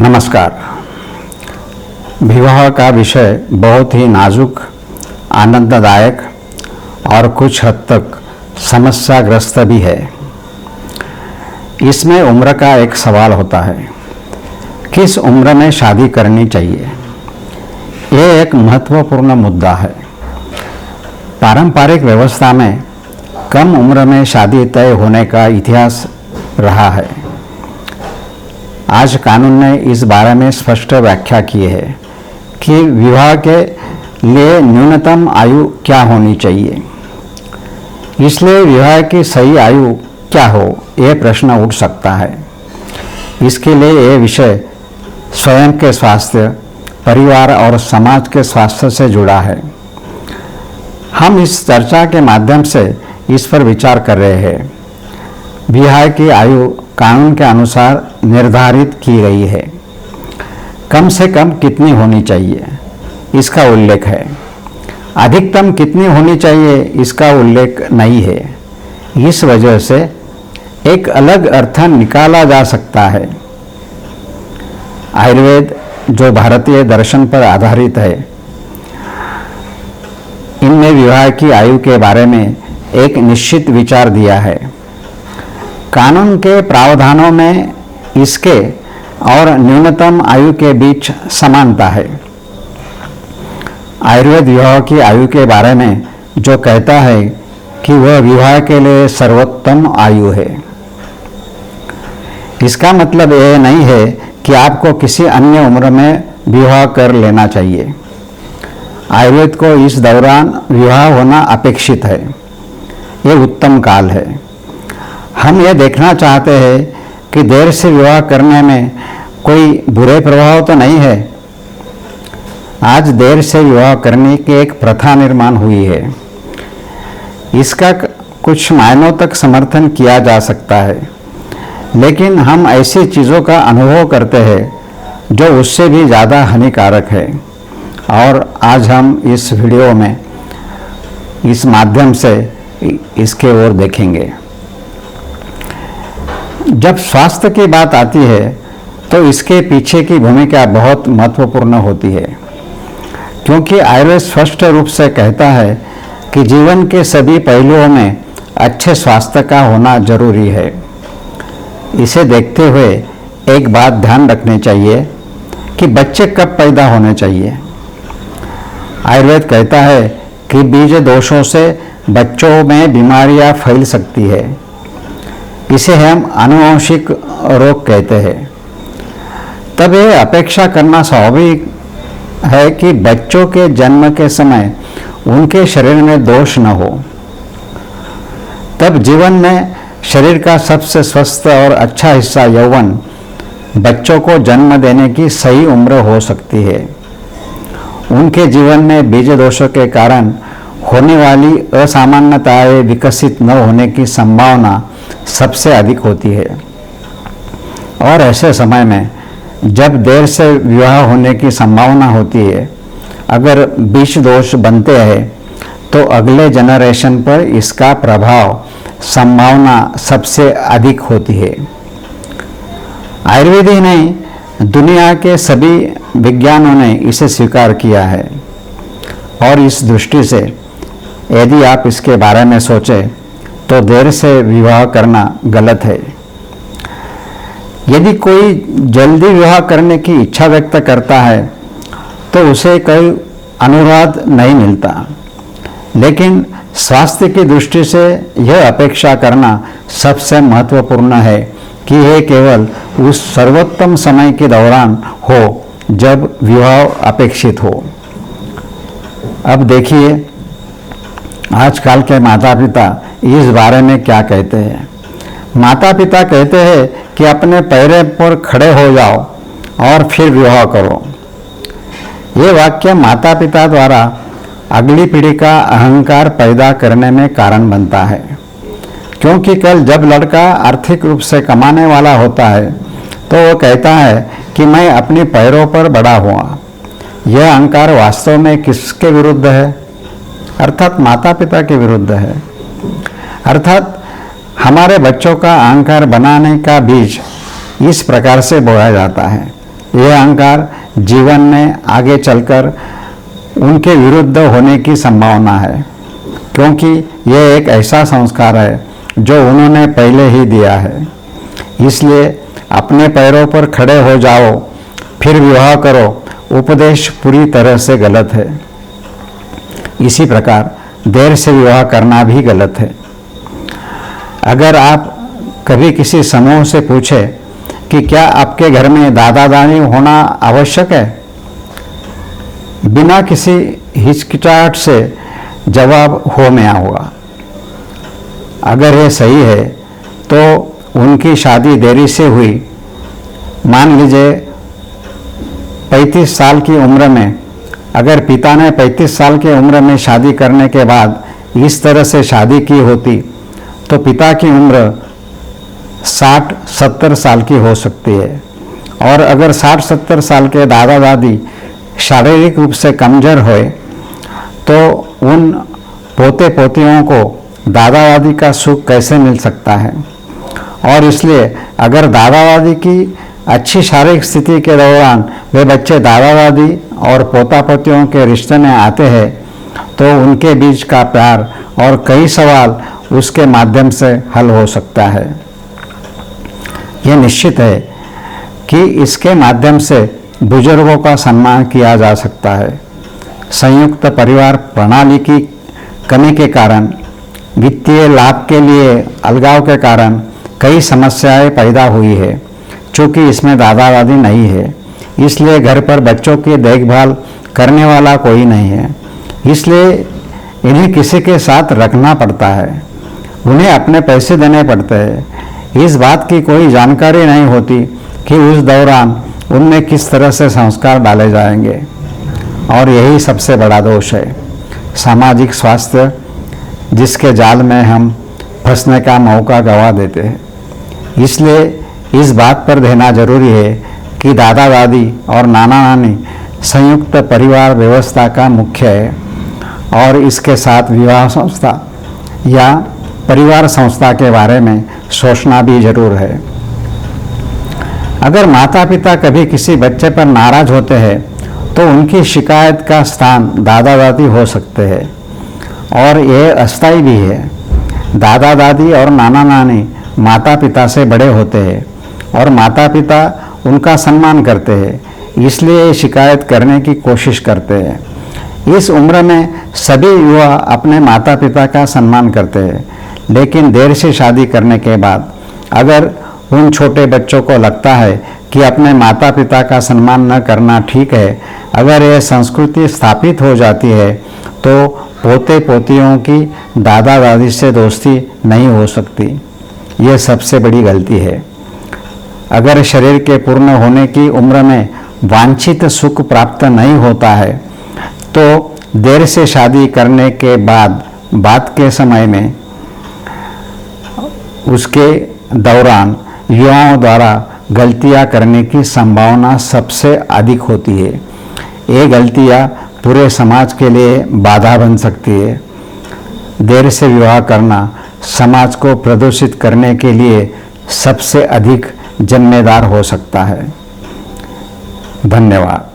नमस्कार। विवाह का विषय बहुत ही नाजुक, आनंददायक और कुछ हद तक समस्याग्रस्त भी है। इसमें उम्र का एक सवाल होता है, किस उम्र में शादी करनी चाहिए। ये एक महत्वपूर्ण मुद्दा है। पारंपरिक व्यवस्था में कम उम्र में शादी तय होने का इतिहास रहा है। आज कानून ने इस बारे में स्पष्ट व्याख्या की है कि विवाह के लिए न्यूनतम आयु क्या होनी चाहिए। इसलिए विवाह की सही आयु क्या हो, यह प्रश्न उठ सकता है। इसके लिए यह विषय स्वयं के स्वास्थ्य, परिवार और समाज के स्वास्थ्य से जुड़ा है। हम इस चर्चा के माध्यम से इस पर विचार कर रहे हैं। विवाह की आयु कानून के अनुसार निर्धारित की गई है। कम से कम कितनी होनी चाहिए, इसका उल्लेख है। अधिकतम कितनी होनी चाहिए, इसका उल्लेख नहीं है। इस वजह से एक अलग अर्थ निकाला जा सकता है। आयुर्वेद, जो भारतीय दर्शन पर आधारित है, इनमें विवाह की आयु के बारे में एक निश्चित विचार दिया है। कानून के प्रावधानों में इसके और न्यूनतम आयु के बीच समानता है। आयुर्वेद विवाह की आयु के बारे में जो कहता है कि वह विवाह के लिए सर्वोत्तम आयु है। इसका मतलब यह नहीं है कि आपको किसी अन्य उम्र में विवाह कर लेना चाहिए। आयुर्वेद को इस दौरान विवाह होना अपेक्षित है। यह उत्तम काल है। हम ये देखना चाहते हैं कि देर से विवाह करने में कोई बुरे प्रभाव तो नहीं है। आज देर से विवाह करने की एक प्रथा निर्माण हुई है। इसका कुछ मायनों तक समर्थन किया जा सकता है, लेकिन हम ऐसी चीज़ों का अनुभव करते हैं जो उससे भी ज़्यादा हानिकारक है। और आज हम इस वीडियो में इस माध्यम से इसके ओर देखेंगे। जब स्वास्थ्य की बात आती है तो इसके पीछे की भूमिका बहुत महत्वपूर्ण होती है, क्योंकि आयुर्वेद स्पष्ट रूप से कहता है कि जीवन के सभी पहलुओं में अच्छे स्वास्थ्य का होना जरूरी है। इसे देखते हुए एक बात ध्यान रखनी चाहिए कि बच्चे कब पैदा होने चाहिए। आयुर्वेद कहता है कि बीज दोषों से बच्चों में बीमारियां फैल सकती है। इसे हम आनुवंशिक रोग कहते हैं। तब यह अपेक्षा करना स्वाभाविक है कि बच्चों के जन्म के समय उनके शरीर में दोष न हो। तब जीवन में शरीर का सबसे स्वस्थ और अच्छा हिस्सा यौवन बच्चों को जन्म देने की सही उम्र हो सकती है। उनके जीवन में बीज दोषों के कारण होने वाली असामान्यताएं विकसित न होने की संभावना सबसे अधिक होती है। और ऐसे समय में जब देर से विवाह होने की संभावना होती है, अगर बीज दोष बनते हैं तो अगले जनरेशन पर इसका प्रभाव संभावना सबसे अधिक होती है। आयुर्वेद ही नहीं, दुनिया के सभी विज्ञानों ने इसे स्वीकार किया है। और इस दृष्टि से यदि आप इसके बारे में सोचें तो देर से विवाह करना गलत है। यदि कोई जल्दी विवाह करने की इच्छा व्यक्त करता है तो उसे कोई अनुरोध नहीं मिलता, लेकिन स्वास्थ्य की दृष्टि से यह अपेक्षा करना सबसे महत्वपूर्ण है कि यह केवल उस सर्वोत्तम समय के दौरान हो जब विवाह अपेक्षित हो। अब देखिए, आजकल के माता पिता इस बारे में क्या कहते हैं। माता पिता कहते हैं कि अपने पैरों पर खड़े हो जाओ और फिर विवाह करो। ये वाक्य माता पिता द्वारा अगली पीढ़ी का अहंकार पैदा करने में कारण बनता है, क्योंकि कल जब लड़का आर्थिक रूप से कमाने वाला होता है तो वो कहता है कि मैं अपने पैरों पर बड़ा हुआ। यह अहंकार वास्तव में किसके विरुद्ध है? अर्थात माता पिता के विरुद्ध है। अर्थात हमारे बच्चों का अहंकार बनाने का बीज इस प्रकार से बोया जाता है यह अहंकार जीवन में आगे चलकर उनके विरुद्ध होने की संभावना है, क्योंकि यह एक ऐसा संस्कार है जो उन्होंने पहले ही दिया है। इसलिए अपने पैरों पर खड़े हो जाओ, फिर विवाह करो उपदेश पूरी तरह से गलत है। इसी प्रकार देर से विवाह करना भी गलत है। अगर आप कभी किसी समूह से पूछे कि क्या आपके घर में दादा दादी होना आवश्यक है, बिना किसी हिचकिचाहट से जवाब हो में होगा। अगर यह सही है तो उनकी शादी देरी से हुई। मान लीजिए 35 साल की उम्र में, अगर पिता ने 35 साल की उम्र में शादी करने के बाद इस तरह से शादी की होती तो पिता की उम्र 60-70 साल की हो सकती है। और अगर 60-70 साल के दादा दादी शारीरिक रूप से कमजोर होए तो उन पोते पोतियों को दादा दादी का सुख कैसे मिल सकता है। और इसलिए अगर दादा दादी की अच्छी शारीरिक स्थिति के दौरान वे बच्चे दादा दादी और पोता पोतियों के रिश्ते में आते हैं तो उनके बीच का प्यार और कई सवाल उसके माध्यम से हल हो सकता है। यह निश्चित है कि इसके माध्यम से बुजुर्गों का सम्मान किया जा सकता है। संयुक्त परिवार प्रणाली की कमी के कारण, वित्तीय लाभ के लिए अलगाव के कारण कई समस्याएं पैदा हुई है। चूँकि इसमें दादा दादी नहीं है, इसलिए घर पर बच्चों की देखभाल करने वाला कोई नहीं है, इसलिए इन्हें किसी के साथ रखना पड़ता है। उन्हें अपने पैसे देने पड़ते हैं। इस बात की कोई जानकारी नहीं होती कि उस दौरान उनमें किस तरह से संस्कार डाले जाएंगे, और यही सबसे बड़ा दोष है, सामाजिक स्वास्थ्य, जिसके जाल में हम फंसने का मौका गंवा देते हैं। इसलिए इस बात पर देना जरूरी है कि दादा दादी और नाना नानी संयुक्त परिवार व्यवस्था का मुख्य है, और इसके साथ विवाह संस्था या परिवार संस्था के बारे में सोचना भी जरूर है। अगर माता पिता कभी किसी बच्चे पर नाराज होते हैं तो उनकी शिकायत का स्थान दादा दादी हो सकते हैं, और यह अस्थायी भी है। दादा दादी और नाना नानी माता पिता से बड़े होते हैं और माता पिता उनका सम्मान करते हैं, इसलिए शिकायत करने की कोशिश करते हैं। इस उम्र में सभी युवा अपने माता पिता का सम्मान करते हैं, लेकिन देर से शादी करने के बाद अगर उन छोटे बच्चों को लगता है कि अपने माता पिता का सम्मान न करना ठीक है, अगर यह संस्कृति स्थापित हो जाती है तो पोते पोतियों की दादा दादी से दोस्ती नहीं हो सकती। यह सबसे बड़ी गलती है। अगर शरीर के पूर्ण होने की उम्र में वांछित सुख प्राप्त नहीं होता है तो देर से शादी करने के बाद के समय में उसके दौरान युवाओं द्वारा गलतियां करने की संभावना सबसे अधिक होती है। ये गलतियां पूरे समाज के लिए बाधा बन सकती है। देर से विवाह करना समाज को प्रदूषित करने के लिए सबसे अधिक जिम्मेदार हो सकता है। धन्यवाद।